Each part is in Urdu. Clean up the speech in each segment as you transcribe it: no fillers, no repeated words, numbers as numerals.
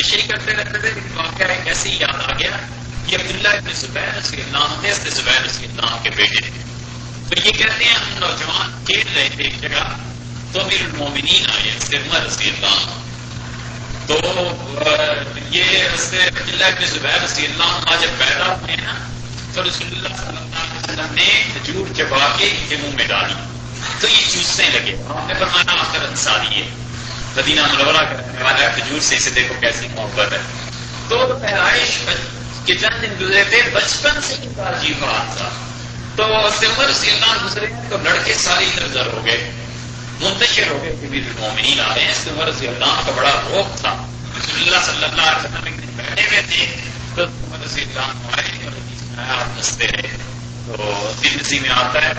ہمیشہ ہی کرتے رہتے تھے، لیکن واقعہ ایک ایسے ہی یاد آ گیا کہ عبداللہ ابن زبیر رضی اللہ عنہ تھے، زبیر رضی اللہ عنہ کے بیٹے تھے. تو یہ کہتے ہیں ہم نوجوان کھیل رہے تھے ایک جگہ، تو امیر المومنین آئے عمر رضی اللہ عنہ. تو یہ عبداللہ ابن زبیر رضی اللہ عنہ جب پیدا ہوئے نا تو رسول اللہ صلی اللہ علیہ وسلم نے کھجور چبا کے ان کے منہ میں ڈالی تو یہ چوسنے لگے. ہم نے فرمایا آخر انصاری ہے، مدینہ منورہ کا رہنے والا ہے، کھجور سے اسے دیکھو کیسی محبت ہے. تو پیدائش کے چند دن گزرے تھے، بچپن سے ان کا عجیب بات تھا. تو عمر رضی اللہ عنہ گزرے تو لڑکے سارے ادھر ادھر ہو گئے، منتشر ہو گئے کہ امیر المومنین آ رہے ہیں. عمر رضی اللہ عنہ کا بڑا روک تھا. رسول اللہ صلی اللہ علیہ وسلم ایک دن بیٹھے ہوئے تھے تو عمر رضی اللہ عنہ آئے اور آپ ہنستے رہے. تو ترمذی میں آتا ہے،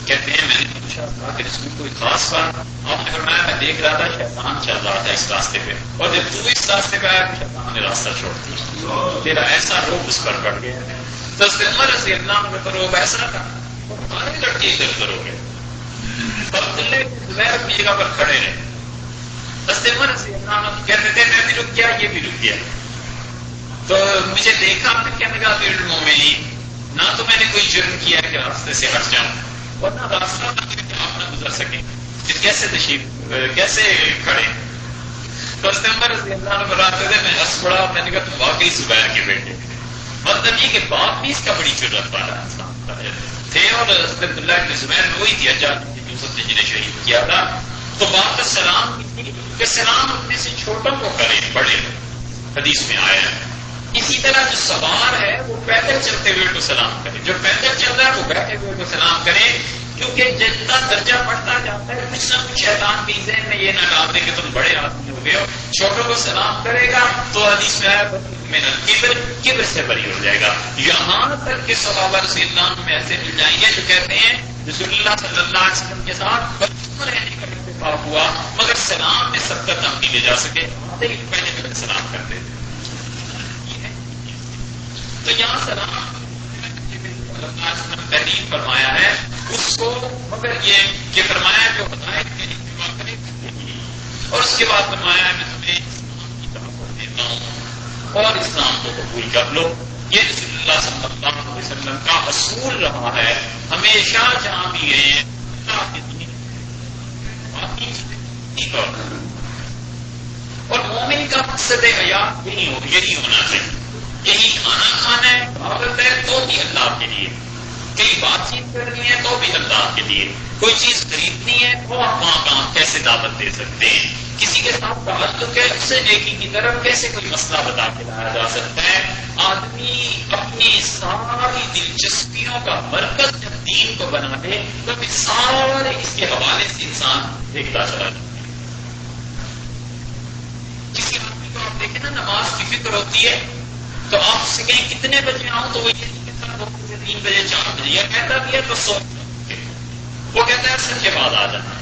کہتے ہیں میں نے پوچھا تھا کہ اس میں کوئی خاص بات؟ آپ نے فرمایا میں دیکھ رہا تھا شیطان چل رہا تھا اس راستے پہ، اور جب تو اس راستے پہ آیا شیطان نے راستہ چھوڑ دیا. تیرا ایسا روب اس پر پڑ گیا. تو عمر رضی اللہ عنہ کا روب ایسا تھا سارے لڑکے ادھر ادھر ہو گئے اور عبداللہ زبیر اپنی جگہ پر کھڑے رہے. عمر رضی اللہ عنہ کہتے تھے میں بھی رک گیا، یہ بھی رک گیا. تو مجھے دیکھا میں کہنے لگا امیر المومنین نہ تو میں نے کوئی جرم کیا کہ راستے سے ہٹ جاؤں اور نہ راستہ نہ آپ نہ گزر سکیں، پھر کیسے تشریف کیسے کھڑے. تو عمر رضی اللہ عنہ بتاتے تھے میں ہنس پڑا. میں نے کہا تم واقعی زبیر کے بیٹے، مطلب یہ کہ باپ بھی اس کا بڑی ضرورت والا انسان تھے. اور عبداللہ ابن زبیر میں وہی دیا یوسف نے جنہیں شہید کیا تھا. تو باپ کا سلام کہ سلام اپنے سے چھوٹوں کو کرے بڑے، حدیث میں آیا ہے. اسی طرح جو سوار ہے وہ پیدل چلتے ہوئے کو سلام کرے، جو پیدل چل رہا ہے وہ بیٹھے ہوئے کو سلام کرے. کیونکہ جتنا درجہ بڑھتا جاتا ہے کچھ نہ کچھ شیطان بھی ذہن میں یہ نہ ڈال دے کہ تم بڑے آدمی ہو گئے ہو. چھوٹوں کو سلام کرے گا تو حدیث میں کبر سے بری ہو جائے گا. یہاں تک کہ صحابہ رضی اللہ عنہ میں ایسے مل جائیں گے جو کہتے ہیں رسول اللہ صلی اللہ علیہ وسلم کے ساتھ بچپن رہنے کا اتفاق ہوا مگر سلام میں سب کا کام نہیں لے جا سکے، پہلے سلام کرتے تھے. تو یہاں سلام تحریم فرمایا ہے اس کو، مگر یہ کہ فرمایا جو ہدایت کے لیے اور اس کے بعد فرمایا میں تمہیں اسلام کی دعوت دیتا ہوں اور اسلام کو قبول کر لو. یہ رسول اللہ صلی اللہ علیہ وسلم کا اصول رہا ہے ہمیشہ جہاں بھی گئے ہیں. اور مومن کا مقصد حیات یہی ہونا چاہیے. یہی کھانا کھانا ہے، عبادت ہے تو بھی اللہ کے لیے، کئی بات چیت کرنی ہے تو بھی اللہ کے لیے، کوئی چیز خریدنی ہے تو آپ وہاں کہاں کیسے دعوت دے سکتے ہیں، کسی کے ساتھ تعلق ہے اس سے نیکی کی طرف کیسے کوئی مسئلہ بتا کے لایا جا سکتا ہے. آدمی اپنی ساری دلچسپیوں کا مرکز جب دین کو بنا دے تو پھر سارے اس کے حوالے سے انسان دیکھتا چلا جاتا ہے. کسی آدمی کو آپ دیکھیں نا نماز کی فکر ہوتی ہے تو آپ سے کہیں کتنے بجے آؤں تو وہ یہ 2 بجے 3 بجے 4 بجے یا کہتا بھی ہے تو وہ کہتا ہے عصر کے بعد آ جانا،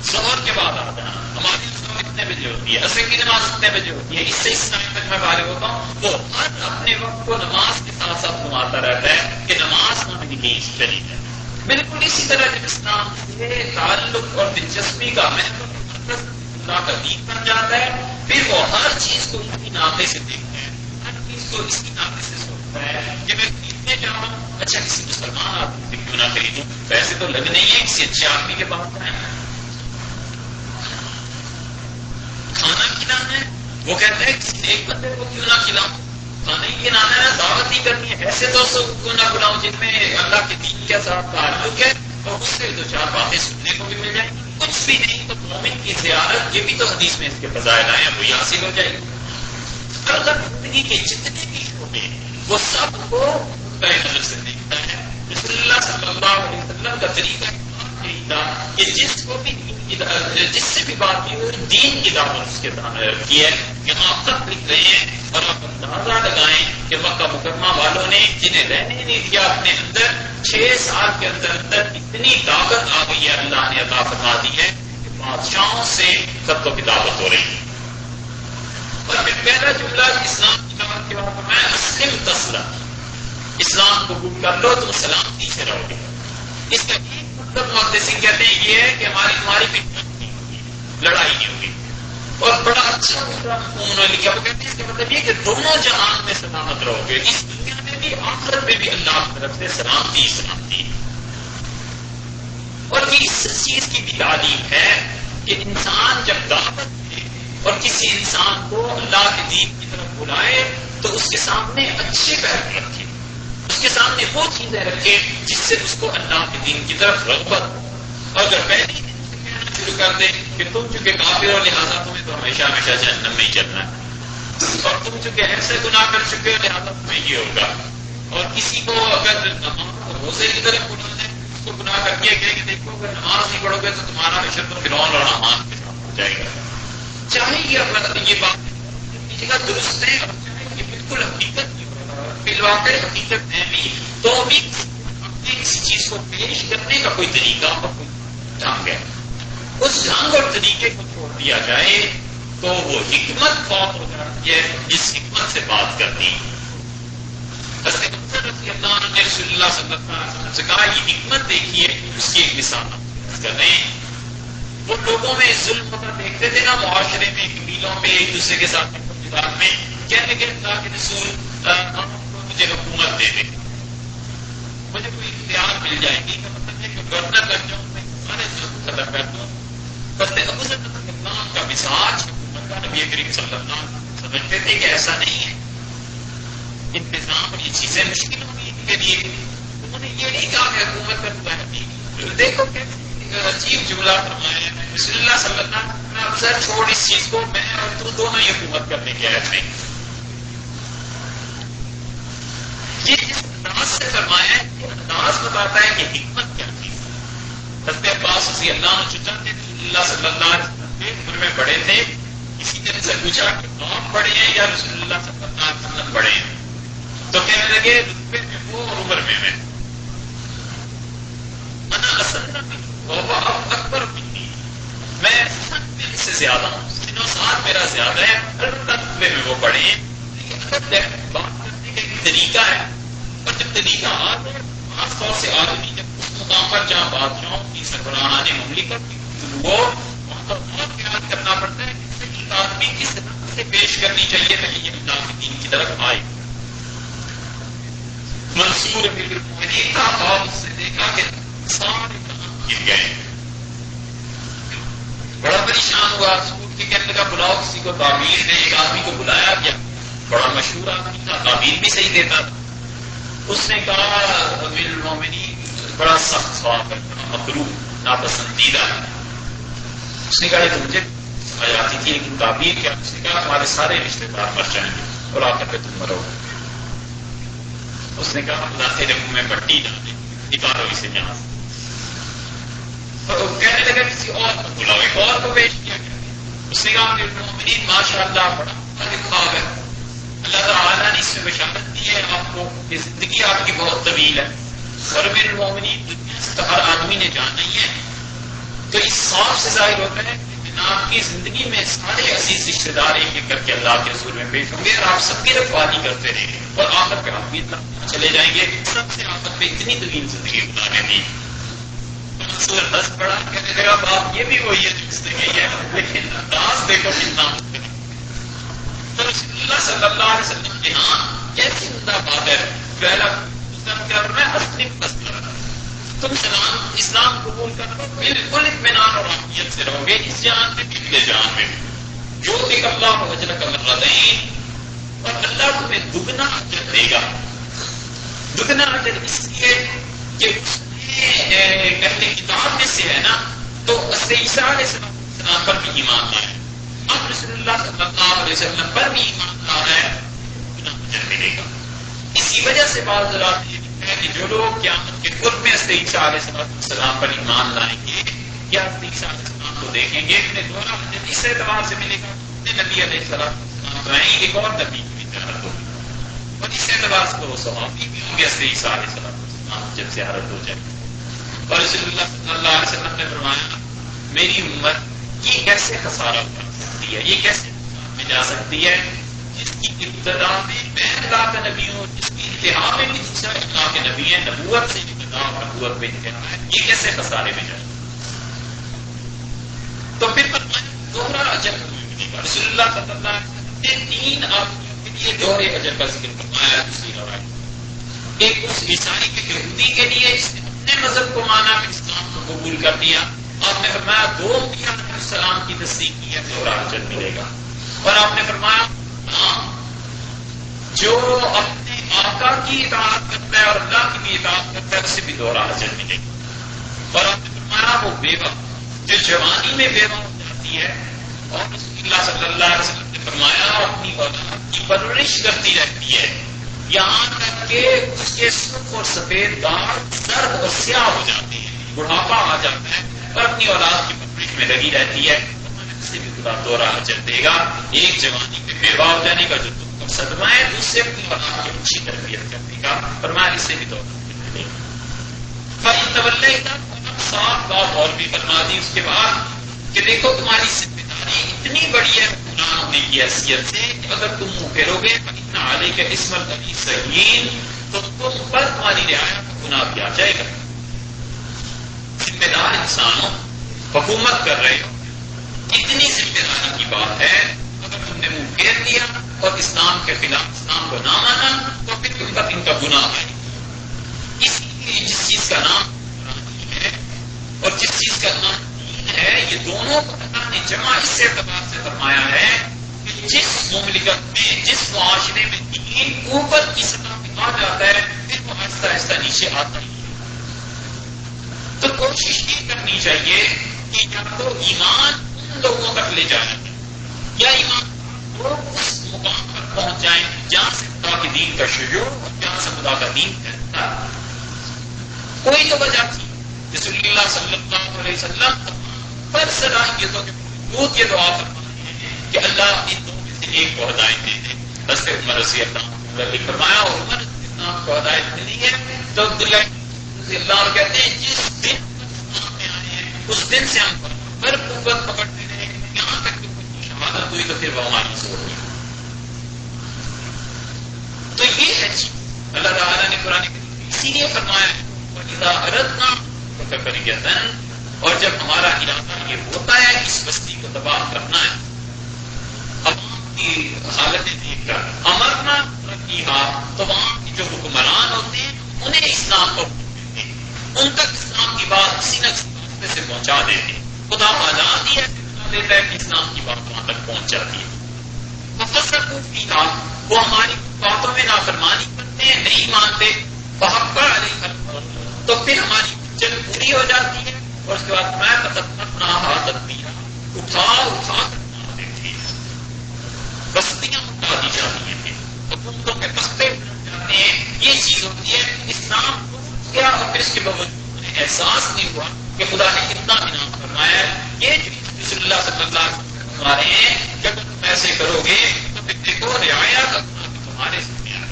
ظہر کے بعد آ جانا. ہماری ظہر اتنے بجے ہوتی ہے، عصر کی نماز اتنے بجے ہوتی ہے، اس سے اس ٹائم تک میں فارغ ہوتا ہوں. تو ہر اپنے وقت کو نماز کے ساتھ ساتھ گھماتا رہتا ہے کہ نماز نہ میری کہیں چلی جائے. بالکل اسی طرح جب اسلام سے تعلق اور دلچسپی کا محبت اللہ کا دین بن جاتا ہے پھر وہ ہر چیز کو اسی ناطے سے دیکھتا ہے، ہر چیز کو اسی ناطے سے سوچتا ہے کہ میں خریدنے جاؤں اچھا کسی مسلمان آدمی سے کیوں نہ خریدوں، پیسے تو لگ نہیں ہے کسی اچھے آدمی کے پاس جائیں. کھانا کھلانا ہے وہ کہتا ہے کسی ایک بندے کو کیوں نہ کھلاؤں، کھانا ہی کھلانا ہے، دعوت ہی کرنی ہے، ایسے دوستوں کو کیوں نہ بلاؤں جن میں اللہ کے دین کے ساتھ تعلق ہے اور اس سے 2-4 باتیں سننے کو بھی مل جائیں گی. کچھ بھی نہیں تو مومن کی زیارت، یہ بھی تو حدیث میں اس کے فضائل آئے ہیں، وہی حاصل ہو جائے گی. اللہ زندگی کے جتنے بھی شعبے وہ سب کو نظر سے دیکھتا ہے. رسول اللہ صلی اللہ علیہ وسلم کا طریقہ یہی تھا کہ جس سے بھی بات کی دین کی دعوت اس کے کی ہے کہ آپ تک لکھ رہے ہیں اور آپ اندازہ لگائیں کہ مکہ مکرمہ والوں نے جنہیں رہنے نہیں دیا اپنے اندر 6 سال کے اندر اندر اتنی طاقت آ گئی ہے، اللہ نے عطا فرما دی ہے کہ بادشاہوں سے خط و کتابت ہو رہی ہے. اور پھر پہلا جملہ اسلام کی دعوت کے بعد میں اسلم تسلم، اسلام قبول کر لو تم سلامتی سے رہو گے. اس کا ایک مطلب محدثین کہتے ہیں یہ ہے کہ ہماری پھر لڑائی نہیں ہوگی. اور بڑا اچھا انہوں نے لکھا، وہ کہتے ہیں اس کا مطلب یہ کہ دونوں جہان میں سلامت رہو گے، اس دنیا میں بھی آخرت میں بھی اللہ کی طرف سے سلامتی سلامتی۔ اور یہ اس چیز کی بھی تعلیم ہے کہ انسان جب دعوت دے اور کسی انسان کو اللہ کے دین کی طرف بلائے تو اس کے سامنے اچھے پہلو رکھے، اس کے سامنے وہ چیزیں رکھے جس سے اس کو اللہ کے دین کی طرف رغبت ہو۔ اور اگر پہلی شروع کر دیں کہ تم چونکہ کافر ہو لہٰذا تمہیں تو ہمیشہ ہمیشہ جہنم میں ہی چلنا ہے، اور تم چونکہ ایسے گناہ کر چکے ہو لہٰذا تمہیں یہ ہوگا، اور کسی کو اگر روزے کی طرف بلا دیں اس کو گناہ کر کے کہ دیکھو اگر نماز نہیں پڑھو گے تو تمہارا ہمیشہ تو فرعون اور حامان کے ساتھ ہو جائے گا، چاہے یہ بات درست ہے اور چاہے یہ بالکل حقیقت فی الواقع حقیقت ہے بھی، تو بھی اپنے کسی چیز کو پیش کرنے کا کوئی طریقہ اور کوئی ڈھنگ ہے، اس ڈھنگ اور طریقے کو چھوڑ دیا جائے تو وہ حکمت بہت ہو جاتی ہے جس حکمت سے بات کرنی۔ رضی اللہ عنہ نے رسول اللہ صلی اللہ علیہ وسلم سے کہا یہ حکمت دیکھیے، اس کی ایک مثال کر رہے ہیں۔ وہ لوگوں میں ظلم ہوتا دیکھتے تھے نا، معاشرے میں قبیلوں میں ایک دوسرے کے ساتھ میں کہنے کے اللہ کے رسول مجھے حکومت دے دے، مجھے کوئی اختیار مل جائے گی، کا مطلب ہے کہ گورنر لگ جاؤں میں سارے ظلم ختم کر دوں۔ بس ابو ذر اللہ کا مزاج حکومت کا نبی کریم صلی اللہ علیہ وسلم سمجھتے تھے کہ ایسا نہیں ہے، انتظام اور یہ چیزیں مشکل ہوگی ان کے لیے۔ انہوں نے یہ نہیں کہا کہ حکومت کا دعا ہے، دیکھو کہ عجیب جملہ فرمایا ہے رسول اللہ صلی اللہ علیہ وسلم، افسر چھوڑ اس چیز کو، میں اور تو دونوں ہی حکومت کرنے کے عہد میں۔ یہ جس انداز سے فرمایا ہے یہ انداز بتاتا ہے کہ حکمت کیا تھی۔ حضرت عباس رضی اللہ عنہ چچا تھے رسول اللہ صلی اللہ علیہ وسلم کے، عمر میں بڑے تھے، کسی نے سے پوچھا کہ آپ بڑے ہیں یا رسول اللہ صلی اللہ علیہ وسلم بڑے ہیں، تو کہنے لگے رتبے میں وہ اور عمر میں انا اسن وہ اکبر منی، میں سن سے زیادہ ہوں، سن و سال میرا زیادہ ہے، رتبے میں وہ بڑے ہیں۔ بات کرنے کا ایک طریقہ ہے، اور جب طریقہ آتا ہے خاص طور سے آدمی جب اس مقام پر جہاں بادشاہوں کی سربراہان مملکت وہ بہت خیال کرنا پڑتا ہے کہ ایک آدمی کس طرح سے پیش کرنی چاہیے تاکہ یہ اللہ کے دین کی طرف آئے۔ منصور بالکل کا خواب اس سے دیکھا کہ سارے کام گر گئے، بڑا پریشان ہوا، سکوٹ کے کہنے لگا بلاؤ کسی کو تعبیر نے، ایک آدمی کو بلایا گیا، بڑا مشہور آدمی تھا، تعبیر بھی صحیح دیتا تھا۔ اس نے کہا امیر المومنین بڑا سخت خواب ہے، مکروہ ناپسندیدہ ہے۔ اس نے کہا کہ مجھے سمجھ آتی تھی لیکن تعبیر کیا؟ اس نے کہا تمہارے سارے رشتے دار مر جائیں گے اور آخر پہ تم مرو۔ اس نے کہا اللہ تیرے منہ میں پٹی ڈالے، نکالو اسے یہاں سے۔ کہنے لگا کسی اور کو بلاؤ، ایک اور کو پیش کیا گیا۔ اس نے کہا امیر المومنین ماشاء اللہ بڑا خواب ہے، اللہ تعالیٰ نے اس میں بشارت دی ہے آپ کو کہ زندگی آپ کی بہت طویل ہے، اور امیر المومنین دنیا سے تو ہر آدمی نے جانا ہی ہے، تو اس خواب سے ظاہر ہوتا ہے کہ جناب کی زندگی میں سارے عزیز رشتے دار ایک ایک کر کے اللہ کے حضور میں پیش ہوں گے اور آپ سب کی رکھوالی کرتے رہیں گے، اور آخر پہ آپ بھی چلے جائیں گے، سب سے آخر پہ اتنی طویل زندگی گزارنے دی۔ منصور دست پڑا کہنے لگا باپ یہ بھی وہی ہے جو اس نے کہی ہے، لیکن انداز دیکھو کتنا ممکن ہے۔ تو رسول اللہ صلی اللہ علیہ وسلم کے ہاں کیسی عمدہ بات ہے، پہلا میں اسلم تسلم، تم اسلام قبول کرو بالکل اطمینان اور عافیت سے رہو گے، اس جہان میں بھی اگلے جہان میں بھی۔ جو ایک اللہ اجرک مرتين، اور اللہ تمہیں دگنا اجر دے گا۔ دگنا اجر اس لیے کہ اس نے اہل کتاب میں سے ہے نا، تو عیسیٰ علیہ السلام پر بھی ایمان لائے، اب رسول اللہ صلی اللہ علیہ وسلم پر بھی ایمان لا رہا ہے، دگنا اجر ملے گا۔ اسی وجہ سے بعض رات یہ ہے کہ جو لوگ قیامت کے قرب میں عیسیٰ علیہ السلام پر ایمان لائیں گے یا عیسیٰ علیہ السلام کو دیکھیں گے، انہیں دوہرا اجر اس اعتبار سے ملے گا نبی علیہ السلام تو ہیں ایک اور نبی کی زیارت ہوگی، اور اس اعتبار سے وہ صحابی بھی ہوں گے عیسیٰ علیہ السلام جب زیارت ہو جائے۔ اور رسول اللہ صلی اللہ علیہ وسلم نے فرمایا میری امت یہ کیسے خسارہ کر سکتی ہے، یہ کیسے میں جا سکتی ہے جس کی ابتدا میں میں اللہ کا نبی ہوں، جس کی انتہا میں بھی دوسرا اللہ کے نبی ہے، نبوت سے ابتدا اور نبوت میں انتہا ہے، یہ کیسے خسارے میں جائے؟ تو پھر فرمایا دوہرا اجر ملے گا۔ ملے گا. رسول اللہ صلی اللہ علیہ وسلم نے 3 آدمیوں کے لیے دوہرے اجر کا ذکر فرمایا دوسری روایت. ایک اس عیسائی کے یہودی کے لیے جس نے اپنے مذہب کو مانا کہ اسلام کو قبول کر دیا، آپ نے فرمایا 2 انبیاء علیہ السلام کی تصدیق کی ہے دوہرا اجر ملے گا. اور آپ نے فرمایا جو اپنے آقا کی اطاعت کرتا ہے اور اللہ کی بھی اطاعت کرتا ہے اسے بھی دوہرا اجر ملے گا. اور آپ نے فرمایا وہ بیوہ جو جوانی میں بیوہ ہو جاتی ہے اور رسول اللہ صلی اللہ علیہ وسلم نے فرمایا اپنی اولاد کی پرورش کرتی رہتی ہے یہاں تک کہ اس کے سرخ اور سفید داغ زرد اور سیاہ ہو جاتے ہیں، بڑھاپا آ جاتا ہے اور اپنی اولاد کی پرورش میں لگی رہتی ہے، اسے بھی خدا دوہرا اجر دے گا. ایک جوانی میں بیوہ ہو جانے کا جو تم کو صدمہ ہے، دوسرے اپنی اولاد کی اچھی تربیت کرنے کا فرمایا اسے بھی دوہرا اجر دے گا. فَإِن تَوَلَّيْتَ صاف بات اور بھی فرما دی اس کے بعد کہ دیکھو تمہاری ذمہ داری اتنی بڑی ہے گناہ ہونے کی حیثیت سے کہ اگر تم منہ پھیرو گے فَإِنَّ عَلَيْكَ اسْمَ الْأَبِي سَهِينَ تو تم پر تمہاری رعایا کا گناہ بھی آ جائے گا. ذمہ دار انسانوں حکومت کر رہے ہو، اتنی ذمہ داری کی بات ہے، اگر تم نے منہ پھیر دیا اور اسلام کے خلاف اسلام کو نہ مانا تو پھر تم پر ان کا گناہ آئے. اس لیے جس چیز کا نام ہے اور جس چیز کا نام دین ہے، یہ دونوں کو اللہ نے جمع اس اعتبار سے فرمایا ہے کہ جس مملکت میں جس معاشرے میں دین اوپر کی سطح پہ آ جاتا ہے پھر وہ آہستہ آہستہ نیچے آتا ہی ہے. تو کوشش یہ کرنی چاہیے کہ یا تو ایمان ان لوگوں تک لے جایا جائے یا ایمان لوگ اس مقام پر پہنچ جائیں جہاں سے خدا کے دین کا شجوع اور جہاں سے خدا کا دین پھیلتا ہے. کوئی تو وجہ تھی رسول اللہ صلی اللہ علیہ وسلم پر صلاحیتوں کے باوجود یہ دعا فرماتے ہیں کہ اللہ ان دو میں سے ایک کو ہدایت دے دے. حضرت عمر رضی اللہ عنہ نے فرمایا اور عمر کو ہدایت ملی ہے تو عبداللہ رضی اللہ عنہ کہتے ہیں جس دن میں آئے ہیں اس دن سے ہم پر قوت پکڑتے رہے یہاں تک کہ کوئی شہادت ہوئی تو پھر وہ ہماری سے ہوئی. تو یہ ہے چیز اللہ تعالیٰ نے قرآن کریم اسی لیے فرمایا ہے اور جب ہمارا ارادہ یہ ہوتا ہے کہ اس بستی کو تباہ کرنا ہے، عوام کی حالتیں دیکھ کر امرنا رکھیھا تو وہاں کے جو حکمران ہوتے ہیں انہیں اسلام کو ان تک اسلام کی بات کسی نہ کسی راستے سے پہنچا دیتے ہیں. خدا آزاد ہی ایسے بتا دیتا ہے کہ اسلام کی بات وہاں تک پہنچ جاتی ہے. وہ ہماری باتوں میں نافرمانی کرتے ہیں، نہیں مانتے، تو پھر ہماری جنگ پوری ہو جاتی ہے اور اس کے بعد میں اٹھا کر دیتی ہے، بستیاں اٹھا دی جاتی ہیں، حکومتوں کے بستے جاتے ہیں. یہ چیز ہوتی ہے اسلام کیا اور پھر اس کے باوجود انہیں احساس نہیں ہوا کہ خدا نے کتنا انعام فرمایا ہے. یہ رسول اللہ صلی اللہ علیہ وسلم فرما رہے ہیں کہ اگر تم ایسے کرو گے تو پھر دیکھو رعایا کا گناہ تمہارے ذمہ آئے.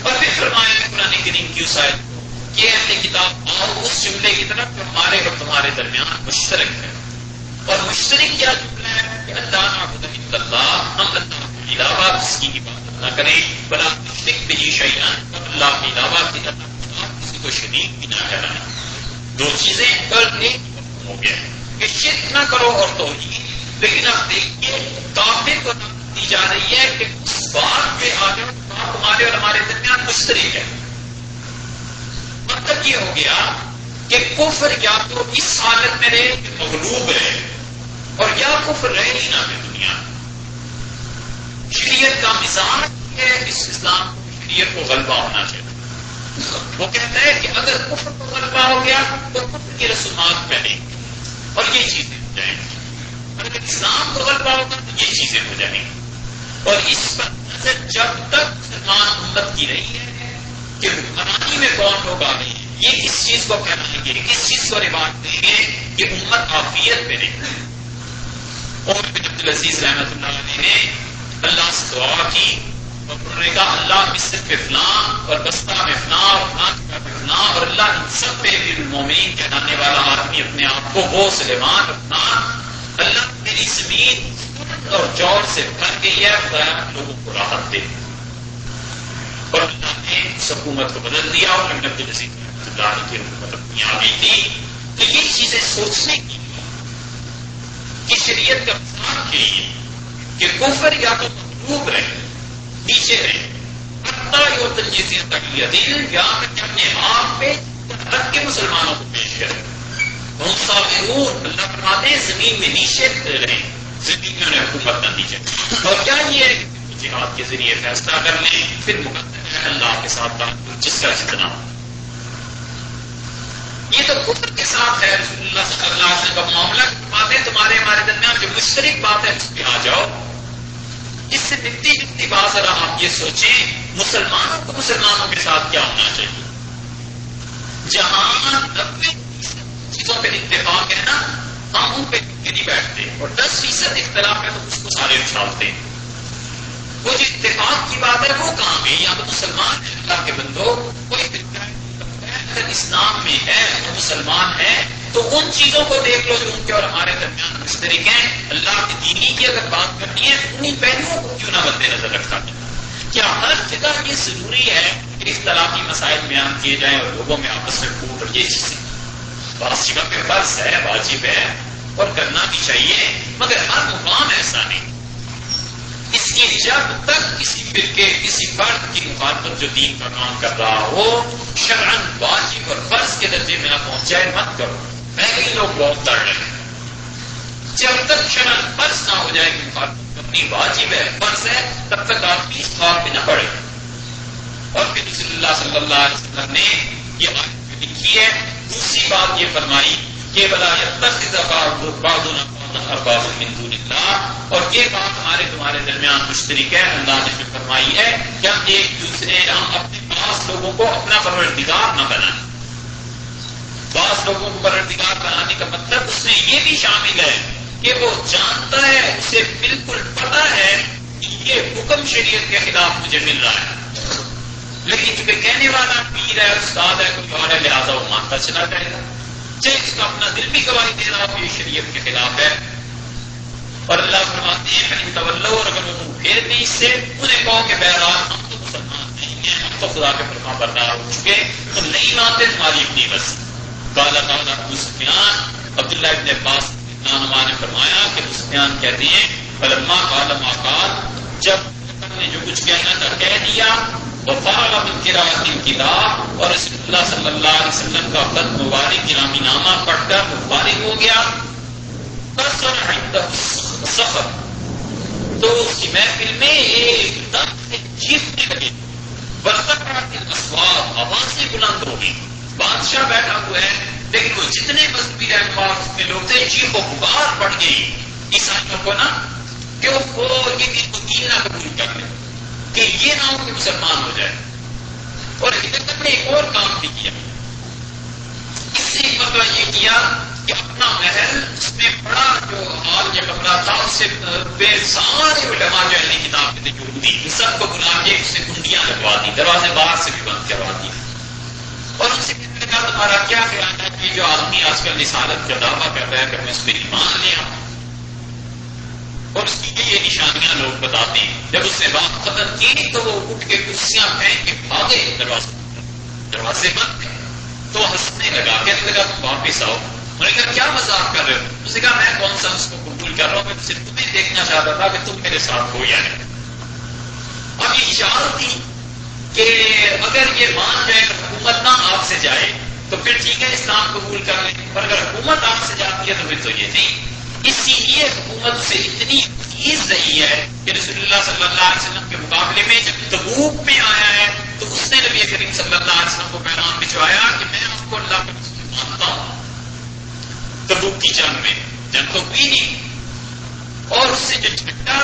اور پھر فرمایا قرآن کریم کی اس آیت کہ اہل کتاب آؤ اس جملے کی طرف جو ہمارے اور تمہارے درمیان مشترک ہے. اور مشترک کیا جملہ ہے کہ اللہ نعبد الا اللہ، ہم اللہ کے علاوہ کسی کی عبادت نہ کریں، ولا نشرک به شیئا، اور اللہ کے علاوہ کسی کو شریک بھی نہ ٹھہرائیں. 2 چیزیں کل ایک ہو گیا کہ شرک نہ کرو اور توحید. لیکن اب دیکھیے کافر کو دی جا رہی ہے کہ اس بات پہ آ جاؤ تمہارے اور ہمارے درمیان مشترک ہے. مطلب یہ ہو گیا کہ کفر یا تو اس حالت میں رہے کہ مغلوب رہے اور یا کفر رہے ہی نہ دنیا. شریعت کا مزاج ہے اس اسلام کو شریعت کو غلبہ ہونا چاہیے. وہ کہتا ہے کہ اگر کفر کو غلبہ ہو گیا تو کفر کی رسومات پہلے اور یہ چیزیں ہو جائیں گی، اور اگر اسلام کو غلبہ ہوگا تو یہ چیزیں ہو جائیں گی. اور اس پر نظر جب تک مسلمان امت کی رہی ہے کہ حکمرانی میں کون لوگ آ رہے ہیں، یہ کس چیز کو پھیلائیں گے، کس چیز کو رواج دیں گے کہ امت عافیت میں رہے. عمر بن عبدالعزیز رحمۃ اللہ علیہ نے اللہ سے دعا کی اور انہوں نے کہا اللہ مصر پہ فلاں اور بسطہ میں فلاں اور فلاں پہ فلاں اور اللہ ان سب پہ المومنین کہلانے والا آدمی اپنے آپ کو وہ سلیمان رکھنا. اللہ میری زمین اور جوڑ سے بھر گئی ہے، خدا لوگوں کو راحت دے. اور اللہ نے اس حکومت کو بدل دیا اور عمر بن عبدالعزیز رحمۃ اللہ علیہ کی حکومت اپنی آ گئی تھی. تو یہ چیزیں سوچنے کی کہ شریعت کا فساد یہی ہے کہ کفر یا تو مغلوب رہے، نیچے رہے، حتیٰ یعطل جزیۃ عن یدٍ، یہاں تک کہ اپنے آپ پہ رکھ کے مسلمانوں کو پیش کرے۔ ہم صابرون، اللہ فرماتے ہیں زمین میں نیچے رہیں، زمین میں انہیں حکومت نہ دی جائے۔ اور کیا یہ ہے کہ جہاد کے ذریعے فیصلہ کر لیں، پھر مقدر ہے اللہ کے ساتھ تعلق جس کا جتنا ہو۔ یہ تو کفر کے ساتھ ہے، رسول اللہ صلی اللہ علیہ وسلم کا معاملہ باتیں تمہارے ہمارے درمیان جو مشترک بات ہے اس پہ آ جاؤ۔ اس سے ملتی جلتی بات ذرا آپ یہ سوچیں، مسلمانوں کو مسلمانوں کے ساتھ کیا ہونا چاہیے؟ جہاں 90% چیزوں پہ اتفاق ہے نا، ہم ان پہ نہیں بیٹھتے، اور 10% اختلاف ہے تو اس کو سارے اچھالتے ہیں۔ وہ جو اتفاق کی بات ہے وہ کہاں گئی؟ یا تو مسلمان ہے اللہ کے بندو، کوئی اگر اسلام میں ہے تو مسلمان ہے تو ان چیزوں کو دیکھ لو جو ان کے اور ہمارے درمیان مشترک ہیں۔ اللہ کی دینی کی اگر بات کرنی ہے تو انہیں پہلوؤں کو کیوں نہ مد نظر رکھا جائے؟ کیا ہر جگہ یہ ضروری ہے کہ اختلافی مسائل بیان کیے جائیں اور لوگوں میں آپس میں پھوٹ اور یہ چیزیں؟ بعض جگہ پہ فرض ہے، واجب ہے اور کرنا بھی چاہیے، مگر ہر مقام ایسا نہیں۔ اس لیے جب تک کسی فرقے کسی فرد کی مخالفت جو دین کا کام کر رہا ہو شرعاً واجب اور فرض کے درجے میں نہ پہنچ جائے مت کرو۔ پہلے ہی لوگ بہت ڈر رہے ہیں۔ جب تک شرعاً فرض نہ ہو جائے کہ مخالفت کرنی واجب ہے، فرض ہے، تب تک آدمی اس بات پہ نہ پڑے۔ اور پھر رسول اللہ صلی اللہ علیہ وسلم نے یہ آیت لکھی ہے، دوسری بات یہ فرمائی کہ وَلَا يَتَّخِذَ بَعْضُنَا ارباب من دون اللہ، اور یہ بات ہمارے تمہارے درمیان مشترک ہے۔ اللہ نے جو فرمائی ہے کہ ہم ایک دوسرے ہم اپنے بعض لوگوں کو اپنا پروردگار نہ بنائیں۔ بعض لوگوں کو پروردگار بنانے کا مطلب اس میں یہ بھی شامل ہے کہ وہ جانتا ہے، اسے بالکل پتہ ہے کہ یہ حکم شریعت کے خلاف مجھے مل رہا ہے، لیکن چونکہ کہنے والا پیر ہے، استاد ہے، کوئی اور ہے، لہٰذا وہ مانتا چلا جائے گا، چاہے اس کا اپنا دل بھی گواہی دے رہا ہو یہ شریعت کے خلاف ہے۔ اور اللہ فرماتے ہیں کہ طلّو، اور اگر وہ منہ پھیر نہیں اس سے، انہیں کہو کہ بہرحال ہم تو مسلمان نہیں ہیں، ہم تو خدا کے فرما بردار ہو چکے، تو نہیں مانتے تمہاری اپنی بس۔ قال ابو سفیان، عبداللہ ابن عباس عنہما نے فرمایا کہ ابو سفیان کہتے ہیں فلما قال ما قال، جب نے جو کچھ کہنا تھا کہہ دیا، وفارغ من قراءۃ الکتاب، اور رسول اللہ صلی اللہ علیہ وسلم کا خط مبارک گرامی نامہ پڑھ کر وہ فارغ ہو گیا، قصر عنده الصخر، تو اس کی محفل میں ایک دم سے چیخنے لگے، وارتفعت الاصوات، آوازیں بلند ہو گئی۔ بادشاہ بیٹھا ہوا ہے لیکن وہ جتنے مذہبی رہنما میں لوگ تھے چیخ و پکار پڑ گئی عیسائیوں کو نا کہ وہ یہ دین نہ قبول کر لیں، کہ یہ نہ ہو کہ مسلمان ہو جائے۔ اور ہٹلر نے ایک اور کام بھی کیا، اس سے ایک مرتبہ یہ کیا کہ اپنا محل اس میں بڑا جو ہال یا کمرہ تھا اس سے بے سارے علماء جو اہل کتاب کے تھے یہودی، ان سب کو بلا کے اس سے کنڈیاں لگوا دی، دروازے باہر سے بھی بند کروا دی، اور ان سے کہنے لگا تمہارا کیا خیال ہے کہ جو آدمی آج کل رسالت کا دعویٰ کر رہا ہے کہ میں اس پہ ایمان لے آؤں، اور اس کی یہ نشانیاں لوگ بتاتے ہیں۔ جب اس نے بات ختم کی تو وہ اٹھ کے کرسیاں پھینک کے بھاگے، دروازے بند تھے، تو ہنسنے لگا، کہنے لگا تم واپس آؤ۔ انہوں نے کہا کیا مذاق کر رہے ہو؟ اس نے کہا میں کون سا اس کو قبول کر رہا ہوں، میں صرف تمہیں دیکھنا چاہتا تھا کہ تم میرے ساتھ ہو یا نہیں۔ اب یہ اشارہ تھی کہ اگر یہ مان جائے حکومت نہ آپ سے جائے تو پھر ٹھیک ہے اسلام قبول کر لیں، اور اگر حکومت آپ سے جاتی ہے تو پھر تو یہ نہیں۔ اسی لیے حکومت سے اتنی عزیز رہی ہے کہ رسول اللہ صلی اللہ علیہ وسلم کے مقابلے میں جب تبوک میں آیا ہے تو اس نے نبی کریم صلی اللہ علیہ وسلم کو پیغام بھجوایا کہ میں آپ کو اللہ کا رسول مانتا ہوں۔ تبوک کی جنگ تو ہوئی نہیں، اور اس سے جو جھنڈا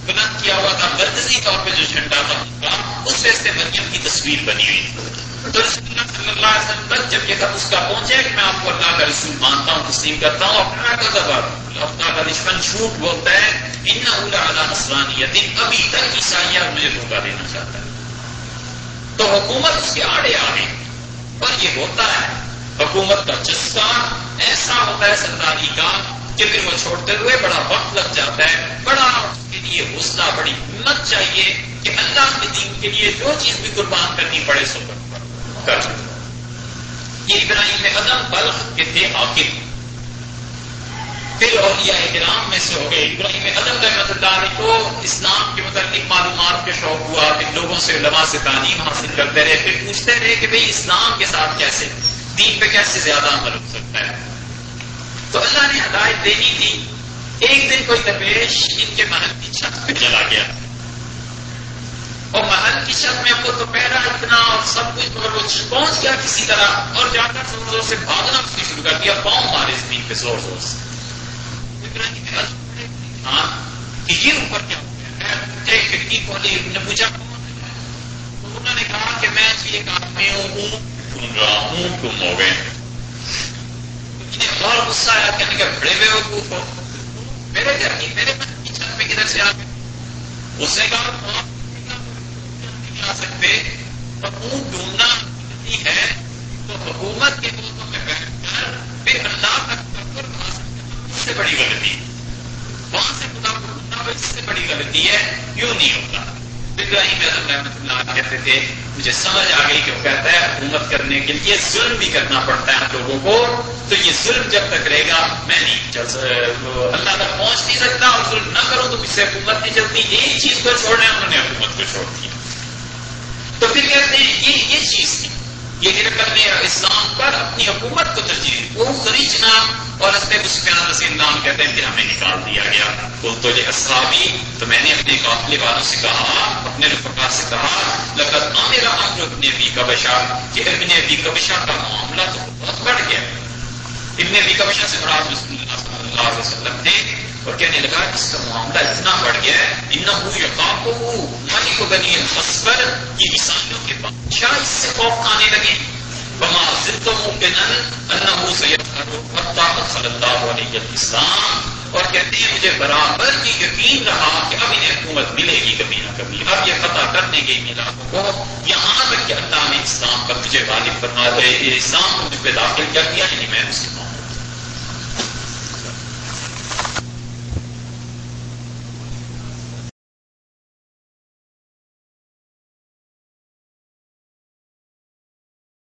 بلند کیا ہوا تھا مرکزی طور پہ جو جھنڈا تھا اس پہ سے مریم کی تصویر بنی ہوئی، تو رسول اللہ صلی اللہ علیہ وسلم تک جب یہ خط اس کا پہنچے کہ میں آپ کو اللہ کا رسول مانتا ہوں، تسلیم کرتا ہوں، اپنا کا دشمن جھوٹ بولتا ہے، انہ لعلی نصرانیت، ابھی تک عیسائیت مجھے دھوکہ دینا چاہتا ہے، تو حکومت اس کے آڑے آ گئی۔ اور یہ ہوتا ہے حکومت کا چسکا ایسا ہوتا ہے سرداری کا کہ پھر وہ چھوڑتے ہوئے بڑا وقت لگ جاتا ہے، بڑا اس کے لیے حوصلہ بڑی ہمت چاہیے کہ اللہ کے دین کے لیے جو چیز بھی قربان کرنی پڑے سو کر۔ یہ ابراہیم اعظم بلخ کے تھے حاکم، پھر اولیاء کرام میں سے ہو گئے. ابراہیم ادم رحمۃ اللہ علیہ کو اسلام کے متعلق معلومات کا شوق ہوا، پھر لوگوں سے علماء سے تعلیم حاصل کرتے رہے، پھر پوچھتے رہے کہ بھئی اسلام کے ساتھ کیسے، دین پہ کیسے زیادہ عمل ہو سکتا ہے. تو اللہ نے ہدایت دینی تھی. ایک دن کوئی درویش ان کے محل کی چھت پہ چلا گیا، اور محل کی چھت میں وہ دوپہرا اتنا اور سب کچھ، مگر وہ پہنچ گیا کسی طرح اور جا کر زور زور سے بھاگنا اس نے شروع کر دیا، پاؤں مارے زمین پہ زور زور سے. کہ یہ اوپر کیا ہو گیا ہے، کھڑکی کھولی، نے پوچھا تو انہوں نے کہا کہ میں ایک آدمی ہوں، ڈھونڈ رہا ہوں، تم ہو گئے. اور غصہ آیا، کہنے کا بڑے بے وقوف ہو، میرے گھر کی میرے محل کی چھت میں کدھر سے آ گئے. اس نے کہا نہیں آ سکتے، حکومت ڈھونڈنا ہے تو حکومت کے دوستوں میں بیٹھ کر پھر اللہ کا تکبر کھا سکتے، اس سے بڑی غلطی وہاں سے خدا کو ڈھونڈنا اس سے بڑی غلطی ہے، کیوں نہیں ہوتا. ابراہیم رحمۃ اللہ کہتے تھے مجھے سمجھ آ گئی کہ وہ کہتا ہے حکومت کرنے کے لیے ظلم بھی کرنا پڑتا ہے لوگوں کو، تو یہ ظلم جب تک رہے گا میں نہیں اللہ تک پہنچ نہیں سکتا، اور ظلم نہ کروں تو مجھ سے حکومت نہیں چلتی. ایک چیز کو چھوڑنا انہوں نے حکومت کو چھوڑ دیا. تو پھر کہتے ہیں یہ چیز تھی، یہ ہرقل نے اسلام پر اپنی حکومت کو ترجیح دی. وہ خریجنا اور حضرت ابو سفیان رضی اللہ عنہ کہتے ہیں کہ ہمیں نکال دیا گیا. تو یہ اصحابی، تو میں نے اپنے قافلے والوں سے کہا، اپنے رفقا سے کہا لقد امر امر ابن ابی قبشہ، کہ ابن ابی قبشہ کا معاملہ تو بہت بڑھ گیا. ابن ابی قبشہ سے مراد رسول اللہ صلی اللہ علیہ وسلم تھے، اور کہنے لگا اس کا معاملہ اتنا بڑھ گیا ہے، انہ یخافہ ملک بنی الخصبر، یہ عیسائیوں کے بادشاہ اس سے خوف کھانے لگے. وما زلت موقنا انه سيظهر حتى ادخل الله عليه الاسلام، اور کہتے ہیں مجھے برابر یہ یقین رہا کہ اب انہیں حکومت ملے گی کبھی نہ کبھی، اب یہ فتح کرنے کے علاقوں کو، یہاں تک کہ اللہ نے اسلام پر مجھے غالب فرما دے، اسلام کو مجھ پہ داخل کر دیا، یعنی میں مسلمان.